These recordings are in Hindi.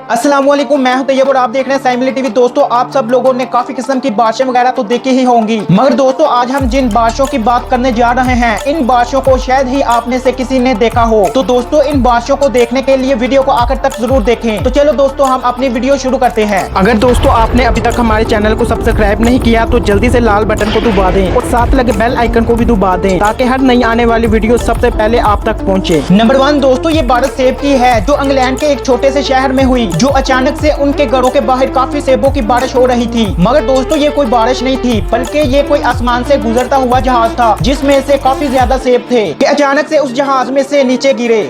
अस्सलामुअलैकुम, मैं हूं तैयब और आप देख रहे हैं साइमली टीवी। दोस्तों, आप सब लोगों ने काफी किस्म की बारिशें वगैरह तो देखी ही होंगी, मगर दोस्तों आज हम जिन बारिशों की बात करने जा रहे हैं, इन बारिशों को शायद ही आप में से किसी ने देखा हो। तो दोस्तों, इन बारिशों को देखने के लिए वीडियो को आखिर तक जरूर देखें। तो चलो दोस्तों, हम अपनी वीडियो शुरू करते हैं। अगर दोस्तों आपने अभी तक हमारे चैनल को सब्सक्राइब नहीं किया तो जल्दी से लाल बटन को दबा दें और साथ लगे बेल आइकन को भी दबा दें, ताकि हर नई आने वाली वीडियो सबसे पहले आप तक पहुँचे। नंबर 1 दोस्तों, ये बारिश सेब की है, जो इंग्लैंड के एक छोटे से शहर में हुई, जो अचानक से उनके घरों के बाहर काफी सेबों की बारिश हो रही थी। मगर दोस्तों, ये कोई बारिश नहीं थी, बल्कि ये कोई आसमान से गुजरता हुआ जहाज था, जिसमें से काफी ज्यादा सेब थे कि अचानक से उस जहाज में से नीचे गिरे।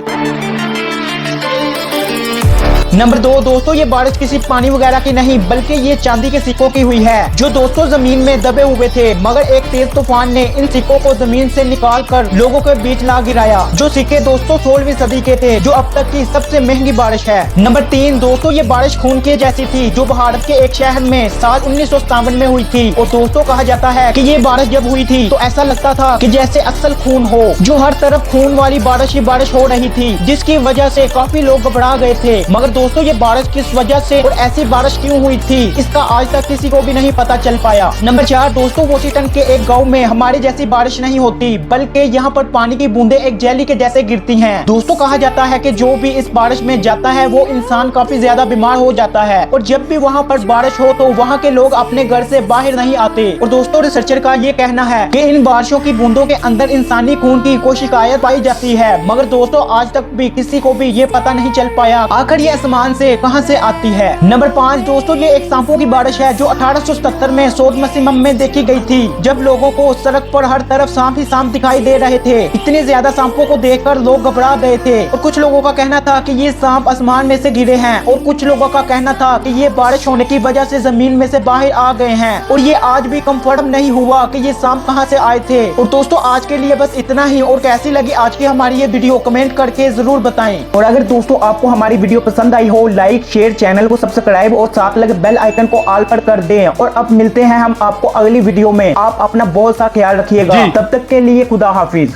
नंबर 2 दोस्तों, ये बारिश किसी पानी वगैरह की नहीं, बल्कि ये चांदी के सिक्कों की हुई है, जो दोस्तों जमीन में दबे हुए थे, मगर एक तेज तूफान ने इन सिक्कों को जमीन से निकाल कर लोगों के बीच ला गिराया। जो सिक्के दोस्तों 16वीं सदी के थे, जो अब तक की सबसे महंगी बारिश है। नंबर 3 दोस्तों, ये बारिश खून के जैसी थी, जो भारत के एक शहर में साल 1957 में हुई थी। और दोस्तों कहा जाता है कि ये बारिश जब हुई थी तो ऐसा लगता था कि जैसे असल खून हो, जो हर तरफ खून वाली बारिश ही बारिश हो रही थी, जिसकी वजह से काफी लोग घबरा गए थे। मगर दोस्तों, ये बारिश किस वजह से और ऐसी बारिश क्यों हुई थी, इसका आज तक किसी को भी नहीं पता चल पाया। नंबर 4 दोस्तों, वॉशिंगटन के एक गांव में हमारी जैसी बारिश नहीं होती, बल्कि यहाँ पर पानी की बूंदें एक जेली के जैसे गिरती हैं। दोस्तों कहा जाता है कि जो भी इस बारिश में जाता है वो इंसान काफी ज्यादा बीमार हो जाता है, और जब भी वहाँ पर बारिश हो तो वहाँ के लोग अपने घर से बाहर नहीं आते। और दोस्तों, रिसर्चर का ये कहना है कि इन बारिशों की बूंदों के अंदर इंसानी खून की कोशिकाएं पाई जाती है। मगर दोस्तों, आज तक भी किसी को भी ये पता नहीं चल पाया आखिर ये आसमान से कहां से आती है। नंबर 5 दोस्तों, ये एक सांपों की बारिश है, जो 1877 में सौद मसीम में देखी गई थी, जब लोगों को सड़क पर हर तरफ सांप ही सांप दिखाई दे रहे थे। इतने ज्यादा सांपों को देखकर लोग घबरा गए थे, और कुछ लोगों का कहना था कि ये सांप आसमान में से गिरे हैं, और कुछ लोगों का कहना था कि ये बारिश होने की वजह से जमीन में से बाहर आ गए हैं। और ये आज भी कंफर्म नहीं हुआ कि ये सांप कहां से आए थे। और दोस्तों, आज के लिए बस इतना ही। और कैसी लगी आज की हमारी ये वीडियो, कमेंट करके जरूर बताएं। और अगर दोस्तों आपको हमारी वीडियो पसंद आई हो, लाइक शेयर, चैनल को सब्सक्राइब और साथ लगे बेल आइकन को ऑल पर कर दें। और अब मिलते हैं हम आपको अगली वीडियो में। आप अपना बहुत सा ख्याल रखिएगा। तब तक के लिए खुदा हाफिज।